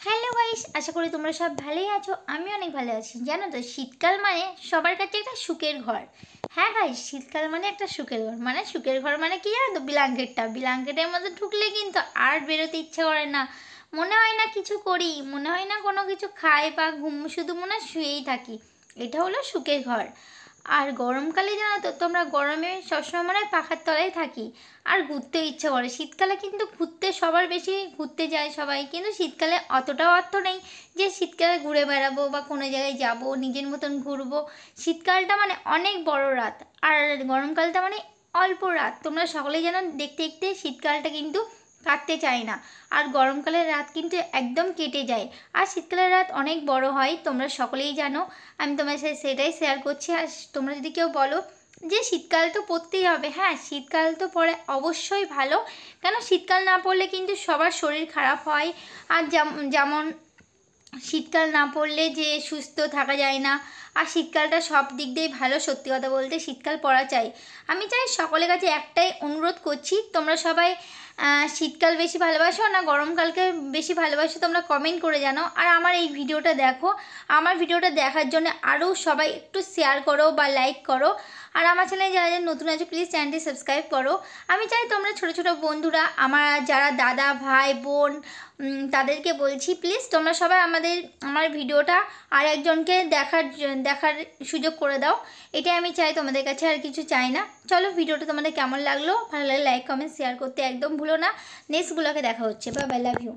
Hello guys, আশা করি তোমরা সব ভালোই আছো। আমি অনেক ভালো আছি। জানো তো, শীতকাল মানে সবার কাছে একটা সুখের ঘর। হ্যাঁ গাইস, শীতকাল মানে একটা সুখের ঘর। মানে সুখের ঘর মানে কি জানো তো? ব্ল্যাঙ্কেটের মধ্যে ঢুকলে কিন্তু আর বেরোতে ইচ্ছে করে না। মনে হয় না কিছু করি, মনে হয় না কোনো কিছু খাই বা শুধু মনে হয় শুয়েই থাকি। এটা হলো সুখের ঘর। আর গরমকালে জানো তো, তোমরা গরমে সবসময় মনে হয় পাখার তলায় থাকি। আর ঘুরতে ইচ্ছে করে। শীতকালে কিন্তু ঘুরতে সবার বেশি ঘুরতে যায় সবাই, কিন্তু শীতকালে অতটাও অর্থ নেই যে শীতকালে ঘুরে বেড়াবো বা কোনো জায়গায় যাব, নিজের মতন ঘুরবো। শীতকালটা মানে অনেক বড় রাত, আর গরমকালটা মানে অল্প রাত। তোমরা সকলেই জানো, দেখতে দেখতে শীতকালটা কিন্তু কাটতে চায় না, আর গরমকালের রাত কিন্তু একদম কেটে যায়। আর শীতকালের রাত অনেক বড় হয়, তোমরা সকলেই জানো। আমি তোমার সাথে সেটাই শেয়ার করছি। আর তোমরা যদি কেউ বলো যে শীতকাল তো পড়তেই হবে, হ্যাঁ, শীতকাল তো পড়ে অবশ্যই ভালো। কেন শীতকাল না পড়লে কিন্তু সবার শরীর খারাপ হয়। আর যেমন শীতকাল না পড়লে যে সুস্থ থাকা যায় না। আর শীতকালটা সব দিক দিয়েই ভালো, সত্যি কথা বলতে শীতকাল পড়া চাই। আমি চাই সকলের কাছে একটাই অনুরোধ করছি, তোমরা সবাই শীতকাল বেশি ভালোবাসো না গরমকালকে বেশি ভালোবাসো, তোমরা কমেন্ট করে জানো। আর আমার এই ভিডিওটা দেখো, আমার ভিডিওটা দেখার জন্য আরও সবাই একটু শেয়ার করো বা লাইক করো। আর আমার চ্যানেলে যারা যারা নতুন আছে, প্লিজ চ্যানেলটি সাবস্ক্রাইব করো। আমি চাই তোমরা ছোটো ছোটো বন্ধুরা, আমার যারা দাদা ভাই বোন, তাদেরকে বলছি প্লিজ তোমরা সবাই আমার ভিডিওটা আর একজনকে দেখার সুযোগ করে দাও। এটাই আমি চাই তোমাদের কাছে, আর কিছু চাই না। চলো, ভিডিওটা তোমাদের কেমন লাগলো, ভালো লাগলে লাইক কমেন্ট শেয়ার করতে একদম ভুলো না। নেক্সট ব্লগে দেখা হচ্ছে। Bye bye, love you.